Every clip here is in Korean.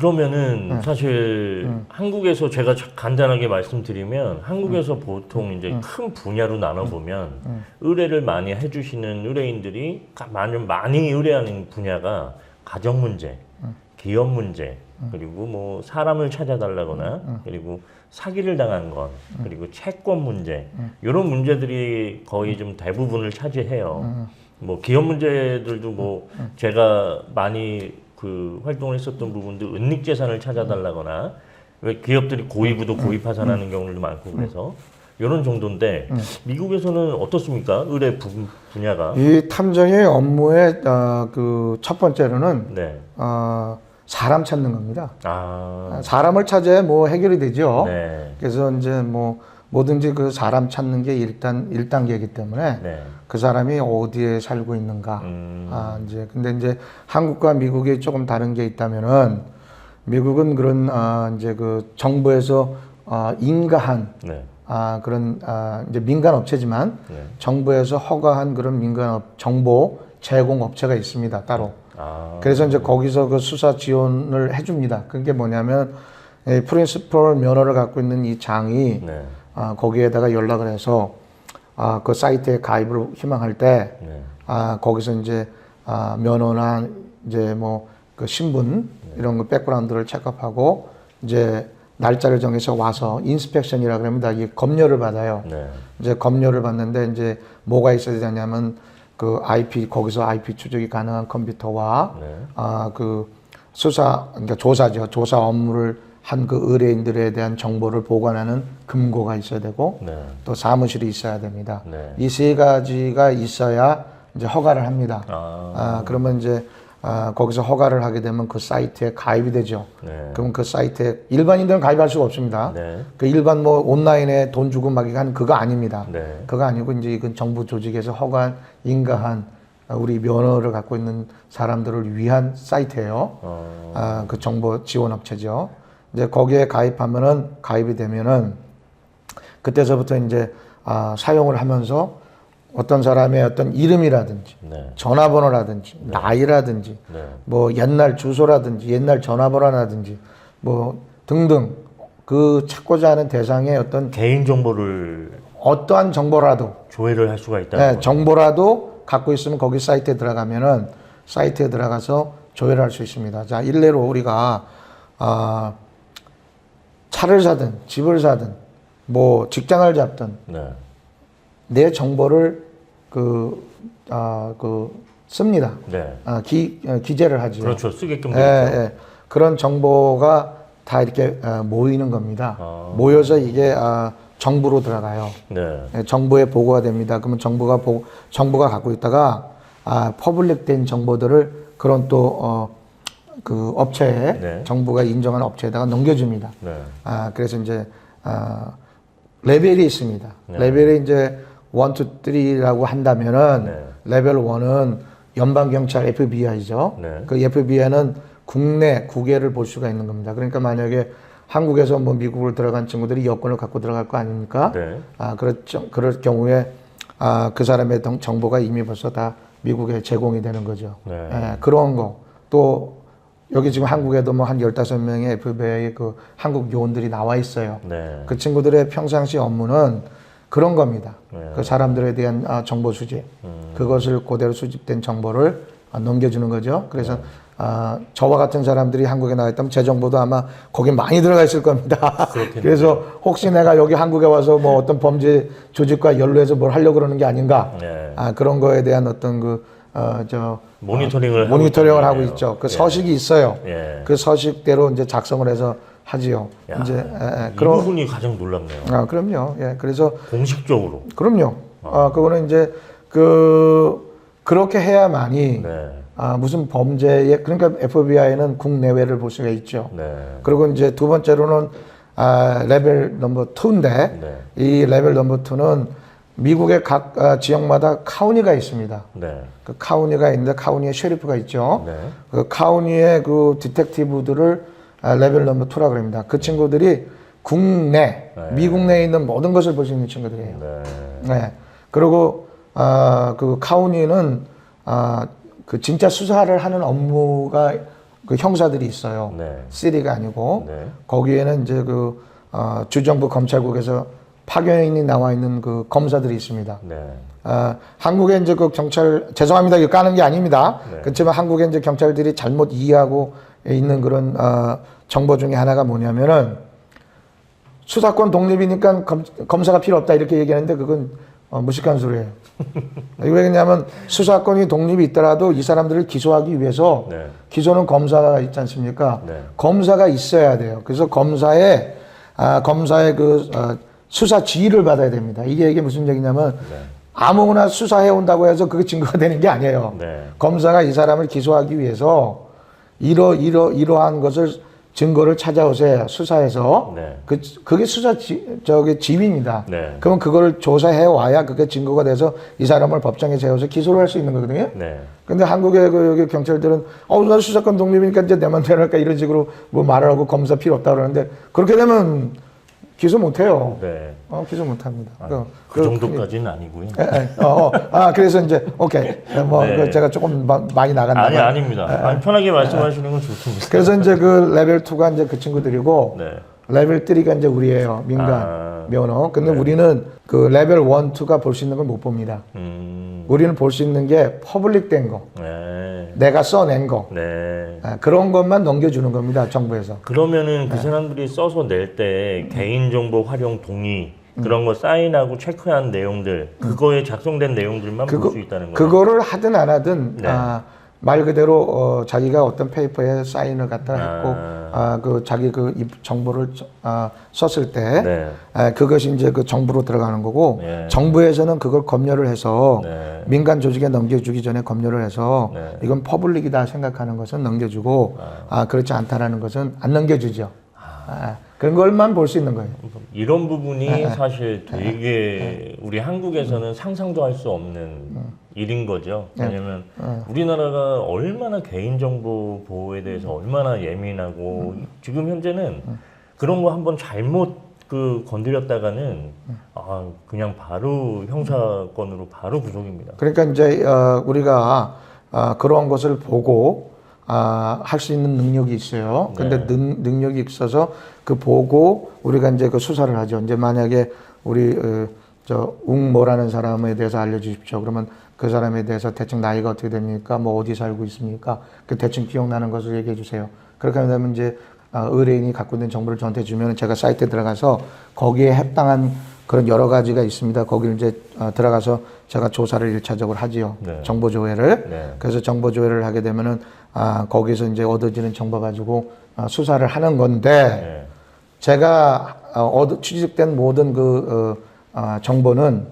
그러면은 사실 한국에서 제가 간단하게 말씀드리면 한국에서 보통 이제 큰 분야로 나눠보면 의뢰를 많이 해주시는 의뢰인들이 많이 의뢰하는 분야가 가정 문제, 기업 문제, 그리고 뭐 사람을 찾아달라거나 그리고 사기를 당한 건 그리고 채권 문제 이런 문제들이 거의 좀 대부분을 차지해요. 뭐 기업 문제들도 뭐 제가 많이 그 활동을 했었던 부분도 은닉재산을 찾아달라거나 왜 기업들이 고의부도 고의파산하는 경우도 많고 그래서 이런 정도인데 미국에서는 어떻습니까? 의뢰 분야가? 이 탐정의 업무의 그 첫 번째로는 네. 사람 찾는 겁니다. 아, 사람을 찾아야 뭐 해결이 되죠. 네. 그래서 이제 뭐 뭐든지 그 사람 찾는 게 일단 1단계이기 때문에 네. 그 사람이 어디에 살고 있는가. 이제 근데 이제 한국과 미국이 조금 다른 게 있다면은 미국은 그런 이제 그 정부에서 인가한 네. 그런 이제 민간 업체지만 네. 정부에서 허가한 그런 민간 정보 제공 업체가 있습니다. 따로. 아, 그래서 이제 거기서 그 수사 지원을 해줍니다. 그게 뭐냐면 프린시플 면허를 갖고 있는 이 장이 네. 거기에다가 연락을 해서 그 사이트에 가입을 희망할 때 네. 거기서 이제 면허나 이제 뭐 그 신분 이런 거 백그라운드를 체크업하고 이제 날짜를 정해서 와서 인스펙션이라 그럽니다. 이 검열을 받아요. 네. 이제 검열을 받는데 이제 뭐가 있어야 되냐면 그 IP 거기서 IP 추적이 가능한 컴퓨터와 네. 그 수사 그러니까 조사죠. 조사 업무를 한 그 의뢰인들에 대한 정보를 보관하는 금고가 있어야 되고 네. 또 사무실이 있어야 됩니다. 네. 이 세 가지가 있어야 이제 허가를 합니다. 그러면 이제 거기서 허가를 하게 되면 그 사이트에 가입이 되죠. 네. 그럼 그 사이트에 일반인들은 가입할 수가 없습니다. 네. 그 일반 뭐 온라인에 돈 주고 막 하는 그거 아닙니다. 네. 그거 아니고 이제 이건 정부 조직에서 허가한 인가한 우리 면허를 갖고 있는 사람들을 위한 사이트예요. 그 정보 지원 업체죠. 이제 거기에 가입이 되면은 그때서부터 이제 사용을 하면서 어떤 사람의 어떤 이름이라든지 네. 전화번호라든지 나이라든지 네. 뭐 옛날 주소라든지 옛날 전화번호라든지 뭐 등등 그 찾고자 하는 대상의 어떤 개인 정보를 어떠한 정보라도 조회를 할 수가 있다는 거죠. 정보라도 갖고 있으면 거기 사이트에 들어가면은 사이트에 들어가서 조회를 할 수 있습니다. 자, 일례로 우리가 차를 사든 집을 사든 뭐 직장을 잡든 네. 내 정보를 씁니다. 네. 기재를 하죠. 그렇죠. 쓰게끔 되죠. 그런 정보가 다 이렇게 모이는 겁니다. 모여서 이게 정부로 들어가요. 네. 정부에 보고가 됩니다. 그러면 정부가 갖고 있다가 퍼블릭된 정보들을 그런 또 그 업체에 네. 정부가 인정한 업체에다가 넘겨줍니다. 네. 그래서 이제 레벨이 있습니다. 네. 레벨이 이제 1, 2, 3라고 한다면은 네. 레벨 1은 연방경찰 FBI죠. 네. 그 FBI는 국내 국외를 볼 수가 있는 겁니다. 그러니까 만약에 한국에서 뭐 미국을 들어간 친구들이 여권을 갖고 들어갈 거 아닙니까? 네. 그럴 경우에 그 사람의 정보가 이미 벌써 다 미국에 제공이 되는 거죠. 네. 그런 거. 또 여기 지금 한국에도 뭐 한 15명의 FBI 그 한국 요원들이 나와 있어요. 네. 그 친구들의 평상시 업무는 그런 겁니다. 네. 그 사람들에 대한 정보 수집, 그것을 그대로 수집된 정보를 넘겨주는 거죠. 그래서 저와 같은 사람들이 한국에 나와 있다면 제 정보도 아마 거기 많이 들어가 있을 겁니다. 그래서 혹시 내가 여기 한국에 와서 뭐 어떤 범죄 조직과 연루해서 뭘 하려고 그러는 게 아닌가, 네. 그런 거에 대한 어떤 모니터링을 하고 있죠. 그 서식이 있어요. 예. 그 서식대로 이제 작성을 해서 하지요. 야, 이제 이 부분이 가장 놀랍네요. 그럼요. 예, 그래서 공식적으로. 그럼요. 그거는 이제 그렇게 해야만이 네. 무슨 범죄에 그러니까 FBI는 국내외를 볼 수가 있죠. 네. 그리고 이제 두 번째로는 레벨 넘버 2인데 네. 이 레벨 넘버 2는 미국의 각 지역마다 카운티가 있습니다. 네. 그 카운티가 있는데 카운티에 셰리프가 있죠. 네. 그 카운티의 그 디텍티브들을 레벨 넘버 2라 그럽니다. 그 친구들이 국내, 미국 내에 있는 모든 것을 볼 수 있는 친구들이에요. 네. 그리고 그 카운티는 그 진짜 수사를 하는 업무가 그 형사들이 있어요. 네. 시리가 아니고 네. 거기에는 이제 그 주정부 검찰국에서 파견인이 나와 있는 그 검사들이 있습니다. 네. 한국의 이제 그 경찰 죄송합니다 이거 까는 게 아닙니다. 네. 그렇지만 한국의 이제 경찰들이 잘못 이해하고 있는 그런 정보 중에 하나가 뭐냐면은 수사권 독립이니까 검사가 필요 없다 이렇게 얘기하는데 그건 무식한 소리예요. 왜 그러냐면 수사권이 독립이 있더라도 이 사람들을 기소하기 위해서 네. 기소는 검사가 있지 않습니까? 네. 검사가 있어야 돼요. 그래서 검사의 그 수사 지휘를 받아야 됩니다. 이게 무슨 얘기냐면 네. 아무거나 수사해 온다고 해서 그게 증거가 되는 게 아니에요. 네. 검사가 이 사람을 기소하기 위해서 이러한 것을 증거를 찾아오세요. 수사해서. 네. 그게 수사 지휘입니다. 네. 그러면 그걸 조사해 와야 그게 증거가 돼서 이 사람을 법정에 세워서 기소를 할 수 있는 거거든요. 네. 근데 한국의 여기 경찰들은 나 수사권 독립이니까 이제 내 맘대로 할까 이런 식으로 뭐 말을 하고 검사 필요 없다 그러는데 그렇게 되면 기소 못 해요. 네. 기소 못 합니다. 그 정도까지는 아니고요. 그래서 이제 오케이. 네. 제가 조금 많이 나갔나 봐요. 아닙니다. 편하게 말씀하시는 건 좋습니다. 그래서 이제 그 레벨 2가 이제 그 친구들이고 네. 레벨 3가 이제 우리예요. 민간 면허. 근데 우리는 그 레벨 1, 2가 볼 수 있는 걸 못 봅니다. 우리는 볼 수 있는 게 퍼블릭 된 거. 네. 내가 써낸 거. 네. 그런 것만 넘겨주는 겁니다. 정부에서. 그러면은 그 사람들이 써서 낼 때 개인정보 활용 동의 그런 거 사인하고 체크한 내용들 그거에 작성된 내용들만 볼 수 있다는 거예요. 그거를 하든 안 하든 네. 말 그대로 자기가 어떤 페이퍼에 사인을 갖다 했고 그 자기 그 정보를 썼을 때 네. 그것이 이제 그 정부로 들어가는 거고 네. 정부에서는 그걸 검열을 해서 네. 민간 조직에 넘겨주기 전에 검열을 해서 네. 이건 퍼블릭이다 생각하는 것은 넘겨주고 그렇지 않다라는 것은 안 넘겨주죠. 그런 걸만 볼 수 있는 거예요. 이런 부분이 사실 되게 우리 한국에서는 상상도 할 수 없는 일인 거죠. 왜냐면 우리나라가 얼마나 개인정보 보호에 대해서 얼마나 예민하고 지금 현재는 그런 거 한번 잘못 건드렸다가는 그냥 바로 형사건으로 바로 구속입니다. 그러니까 이제 우리가 그런 것을 보고 할 수 있는 능력이 있어요. 근데 능력이 있어서 그 보고 우리가 이제 그 수사를 하죠. 이제 만약에 우리 웅모라는 사람에 대해서 알려주십시오. 그러면 그 사람에 대해서 대충 나이가 어떻게 됩니까? 뭐 어디 살고 있습니까? 그 대충 기억나는 것을 얘기해 주세요. 그렇게 하면 이제 의뢰인이 갖고 있는 정보를 저한테 주면 제가 사이트에 들어가서 거기에 해당한 그런 여러 가지가 있습니다. 거기를 이제 들어가서 제가 조사를 1차적으로 하지요. 네. 정보 조회를. 네. 그래서 정보 조회를 하게 되면은 거기서 이제 얻어지는 정보 가지고 수사를 하는 건데 네. 제가 취득된 모든 정보는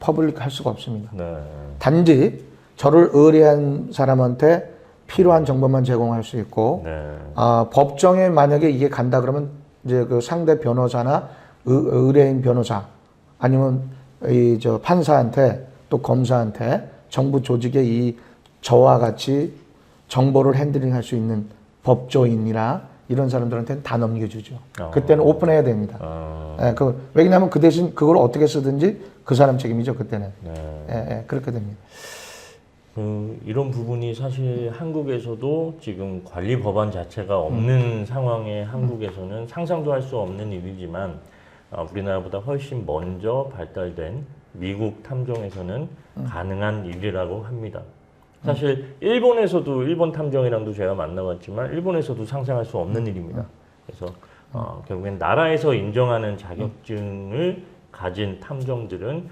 퍼블릭 할 수가 없습니다. 네. 단지 저를 의뢰한 사람한테 필요한 정보만 제공할 수 있고 네. 법정에 만약에 이게 간다 그러면 이제 그 상대 변호사나 의뢰인 변호사 아니면 판사한테 또 검사한테 정부 조직의 저와 같이 정보를 핸들링할 수 있는 법조인이나 이런 사람들한테는 다 넘겨주죠. 그때는 오픈해야 됩니다. 왜냐하면 그 대신 그걸 어떻게 쓰든지 그 사람 책임이죠. 그때는. 네. 그렇게 됩니다. 이런 부분이 사실 한국에서도 지금 관리 법안 자체가 없는 상황에 한국에서는 상상도 할 수 없는 일이지만 우리나라보다 훨씬 먼저 발달된 미국 탐정에서는 가능한 일이라고 합니다. 사실 일본에서도 일본 탐정이랑도 제가 만나봤지만 일본에서도 상상할 수 없는 일입니다. 그래서 결국엔 나라에서 인정하는 자격증을 가진 탐정들은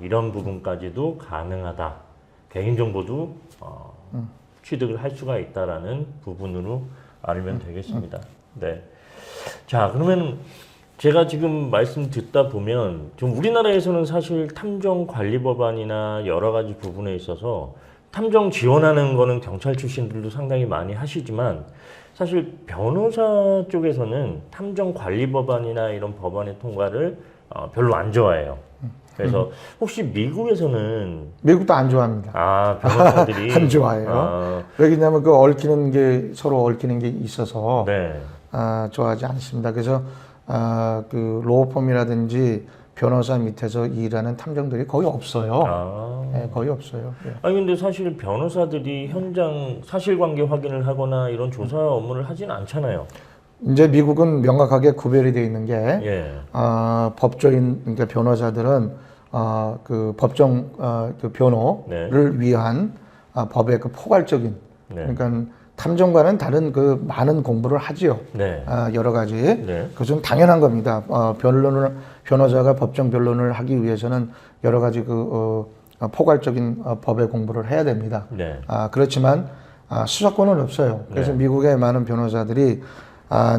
이런 부분까지도 가능하다. 개인정보도 취득을 할 수가 있다라는 부분으로 알면 되겠습니다. 네. 자, 그러면 제가 지금 말씀 듣다 보면 좀 우리나라에서는 사실 탐정 관리 법안이나 여러 가지 부분에 있어서 탐정 지원하는 거는 경찰 출신들도 상당히 많이 하시지만 사실 변호사 쪽에서는 탐정 관리 법안이나 이런 법안의 통과를 별로 안 좋아해요. 그래서 혹시 미국에서는 미국도 안 좋아합니다. 변호사들이 안 좋아해요. 왜냐하면 서로 얽히는 게 있어서 네. 좋아하지 않습니다. 그래서 그 로펌이라든지 변호사 밑에서 일하는 탐정들이 거의 없어요. 아. 네, 거의 없어요. 예. 아니 근데 사실 변호사들이 현장 사실관계 확인을 하거나 이런 조사 업무를 하지는 않잖아요. 이제 미국은 명확하게 구별이 되어 있는 게 예. 법조인 그러니까 변호사들은 그 법정 그 변호를 위한 법의 그 포괄적인 그러니까 탐정과는 다른 그 많은 공부를 하지요. 네. 여러 가지. 네. 그것은 당연한 겁니다. 변호사가 법정 변론을 하기 위해서는 여러 가지 포괄적인 법의 공부를 해야 됩니다. 네. 그렇지만 수사권은 없어요. 그래서 미국의 많은 변호사들이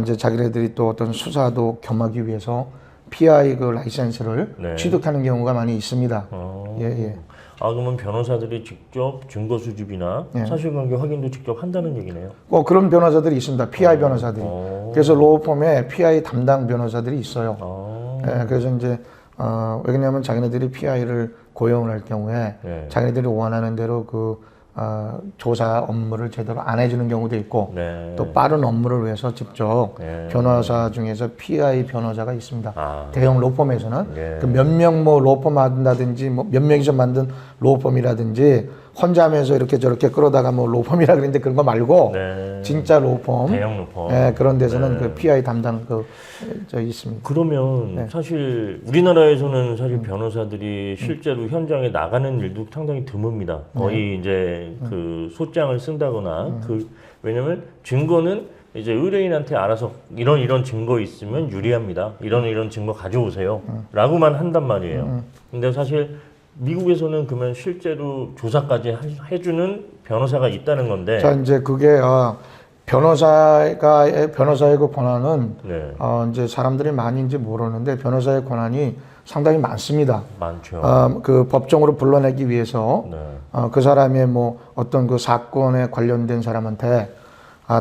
이제 자기네들이 또 어떤 수사도 겸하기 위해서 PI 그 라이센스를 취득하는 경우가 많이 있습니다. 예. 그러면 변호사들이 직접 증거 수집이나 사실관계 확인도 직접 한다는 얘기네요. 그런 변호사들이 있습니다. PI 변호사들이. 그래서 로펌에 PI 담당 변호사들이 있어요. 그래서 이제 왜냐하면 자기네들이 PI를 고용을 할 경우에 자기네들이 원하는 대로 조사 업무를 제대로 안 해주는 경우도 있고 또 빠른 업무를 위해서 직접 변호사 중에서 PI 변호사가 있습니다. 대형 로펌에서는 그 몇 명 뭐 로펌 한다든지 뭐 몇 명이서 만든 로펌이라든지 혼자 하면서 이렇게 저렇게 끌어다가 뭐 로펌이라 그랬는데 그런 거 말고 진짜 로펌, 대형 로펌 그런 데서는 그 PI 담당 있습니다. 그러면 사실 우리나라에서는 사실 변호사들이 실제로 현장에 나가는 일도 상당히 드뭅니다. 거의 이제 그 소장을 쓴다거나 왜냐면 증거는 이제 의뢰인한테 알아서 이런 증거 있으면 유리합니다. 이런 증거 가져오세요. 라고만 한단 말이에요. 근데 사실 미국에서는 그러면 실제로 조사까지 해주는 변호사가 있다는 건데. 자, 이제 그게 변호사의 그 권한은 이제 사람들이 많이인지 모르는데 변호사의 권한이 상당히 많습니다. 많죠. 그 법정으로 불러내기 위해서 그 사람의 뭐 어떤 그 사건에 관련된 사람한테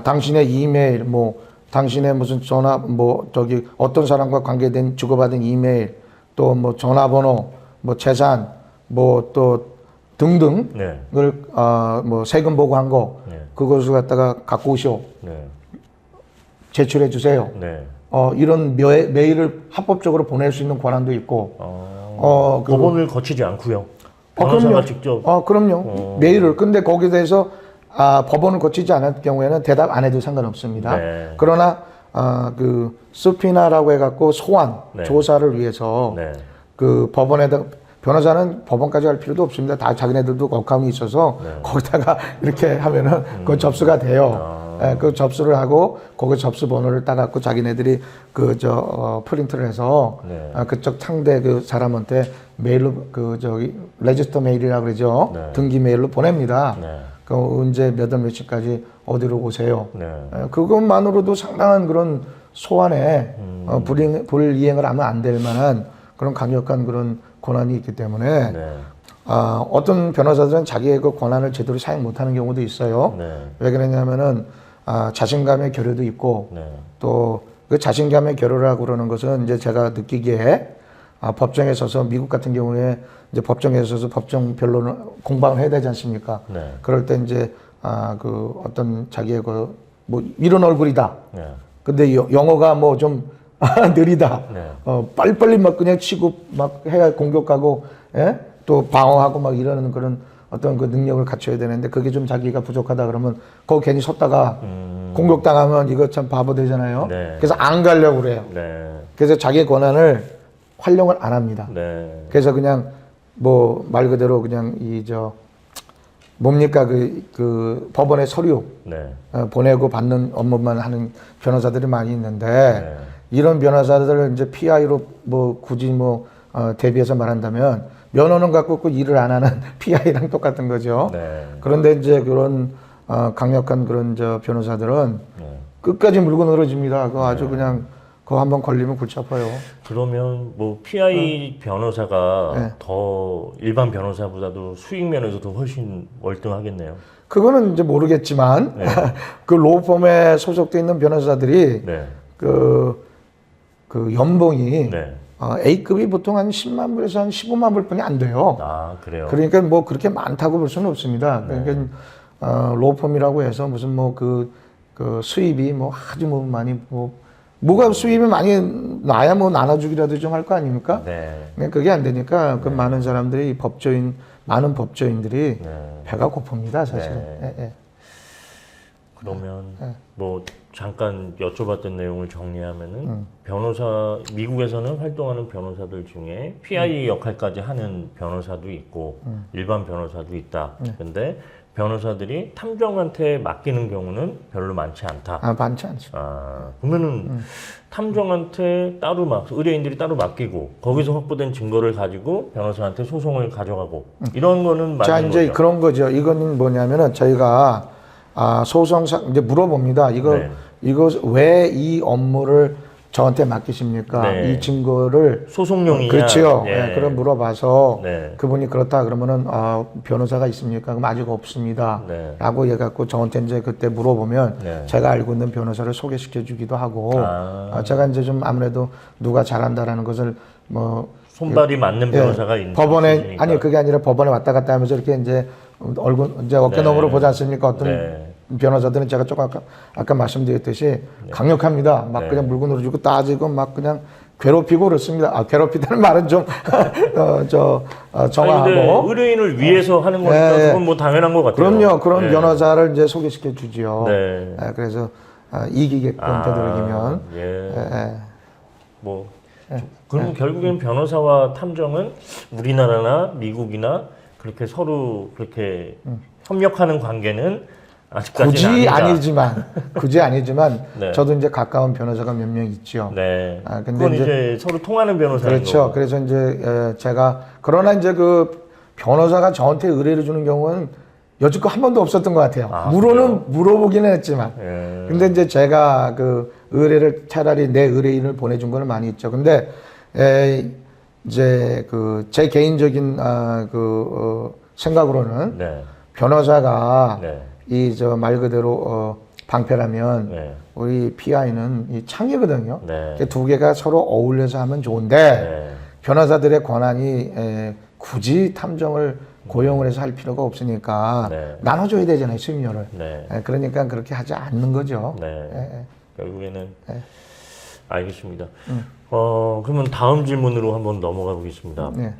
당신의 이메일 뭐 당신의 무슨 전화 뭐 어떤 사람과 관계된 주고받은 이메일 또 뭐 전화번호 뭐 재산 뭐 또 등등을 뭐 세금 보고한 거 그것을 갖다가 갖고 오시오. 제출해 주세요. 이런 메일을 합법적으로 보낼 수 있는 권한도 있고. 법원을 거치지 않고요. 변호사가 그럼요. 직접. 그럼요. 메일을. 근데 거기에 대해서 법원을 거치지 않을 경우에는 대답 안 해도 상관없습니다. 그러나 그 스피나라고 해갖고 소환 조사를 위해서 그 법원에다 변호사는 법원까지 갈 필요도 없습니다. 다 자기네들도 어카운이 있어서 거기다가 이렇게 하면은 그 접수가 돼요. 그 접수를 하고 거기 접수 번호를 따갖고 자기네들이 프린트를 해서 그쪽 상대 그 사람한테 메일로 레지스터 메일이라 그러죠. 등기 메일로 보냅니다. 그 언제 몇 월 며칠까지 어디로 오세요. 그것만으로도 상당한 그런 소환에 불이행을 하면 안 될 만한 그런 강력한 그런 권한이 있기 때문에 어떤 변호사들은 자기의 그 권한을 제대로 사용 못하는 경우도 있어요. 왜 그러냐면은 자신감의 결여도 있고 또 그 자신감의 결여라고 그러는 것은 이제 제가 느끼기에 법정에 서서 미국 같은 경우에 이제 법정에 서서 법정 변론을 공방을 해야 되지 않습니까? 그럴 때 이제 그 어떤 자기의 뭐 이런 얼굴이다. 근데 영어가 뭐 좀 느리다. 빨리빨리 막 그냥 치고 막 해야 공격하고 또 방어하고 막 이러는 그런 어떤 그 능력을 갖춰야 되는데 그게 좀 자기가 부족하다 그러면 거기 괜히 섰다가 공격당하면 이거 참 바보 되잖아요. 그래서 안 가려고 그래요. 그래서 자기의 권한을 활용을 안 합니다. 그래서 그냥 뭐 말 그대로 그냥 뭡니까 그 법원의 서류 보내고 받는 업무만 하는 변호사들이 많이 있는데 이런 변호사들을 이제 PI로 뭐 굳이 뭐 대비해서 말한다면 면허는 갖고 그 일을 안 하는 PI랑 똑같은 거죠. 그런데 이제 그런 강력한 그런 변호사들은 끝까지 물고 늘어집니다. 그거 아주 그냥 그거 한번 걸리면 골치 아파요. 그러면 뭐 PI 변호사가 더 일반 변호사보다도 수익 면에서 더 훨씬 월등하겠네요. 그거는 이제 모르겠지만 그 로펌에 소속돼 있는 변호사들이 그 연봉이 A급이 보통 한 10만 불에서 한 15만 불뿐이 안 돼요. 그래요? 그러니까 뭐 그렇게 많다고 볼 수는 없습니다. 그러니까 로펌이라고 해서 무슨 뭐 그 수입이 뭐 아주 뭐 많이 뭐 뭐가 수입이 많이 나야 뭐 나눠주기라도 좀 할 거 아닙니까? 네. 근데 그게 안 되니까 그 많은 사람들이 많은 법조인들이 네. 배가 고픕니다, 사실은. 네. 예, 예. 그러면 네. 뭐 잠깐 여쭤봤던 내용을 정리하면은 미국에서는 활동하는 변호사들 중에 PI 역할까지 하는 변호사도 있고 일반 변호사도 있다. 근데 변호사들이 탐정한테 맡기는 경우는 별로 많지 않다. 많지 않죠. 그러면은 탐정한테 의뢰인들이 따로 맡기고 거기서 확보된 증거를 가지고 변호사한테 소송을 가져가고 이런 거는 자, 맞는 이제 거죠. 그런 거죠. 이거는 뭐냐면은 저희가 소송상 이제 물어봅니다. 네. 이거 왜 이 업무를 저한테 맡기십니까? 네. 이 증거를 소송용이냐? 그렇지요. 예. 예, 그럼 물어봐서 네. 그분이 그렇다 그러면은 변호사가 있습니까? 그럼 아직 없습니다. 네. 라고 해갖고 저한테 이제 그때 물어보면 네. 제가 알고 있는 변호사를 소개시켜 주기도 하고 제가 이제 좀 아무래도 누가 잘한다라는 것을 뭐 손발이 맞는 변호사가 있는 법원에 아니 그게 아니라 법원에 왔다 갔다 하면서 이렇게 이제 이제 어깨너머로 보지 않습니까? 어떤 네. 변호사들은 제가 조금 아까 말씀드렸듯이 강력합니다. 막 그냥 물건으로 주고 따지고 막 그냥 괴롭히고 그렇습니다. 괴롭히다는 말은 좀 정화하고. 근데 의뢰인을 위해서 하는 거니까 예. 그건 뭐 당연한 것 같아요. 그럼요. 그런 예. 변호사를 이제 소개시켜 주지요. 네. 그래서 이기게끔 되도록이면. 예. 뭐 그럼 결국엔 변호사와 탐정은 우리나라나 미국이나 그렇게 서로 그렇게 협력하는 관계는 아직까지는 굳이 아니지만 네. 저도 이제 가까운 변호사가 몇 명 있죠. 네. 근데 그건 이제 서로 통하는 변호사인 그렇죠. 거고. 그래서 이제 제가 그러나 이제 그 변호사가 저한테 의뢰를 주는 경우는 여지껏 한 번도 없었던 것 같아요. 물어보기는 했지만. 예. 근데 이제 제가 그 의뢰를 차라리 내 의뢰인을 보내준 거는 많이 있죠. 근데 이제 그 제 개인적인 생각으로는 네. 변호사가 네. 이 말 그대로 방패라면 네. 우리 PI는 이 창이거든요. 네. 두 개가 서로 어울려서 하면 좋은데 네. 변호사들의 권한이 굳이 탐정을 고용을 해서 할 필요가 없으니까 네. 나눠줘야 되잖아요, 수임료를. 네. 그러니까 그렇게 하지 않는 거죠. 네. 결국에는 알겠습니다. 그러면 다음 질문으로 한번 넘어가 보겠습니다. 네.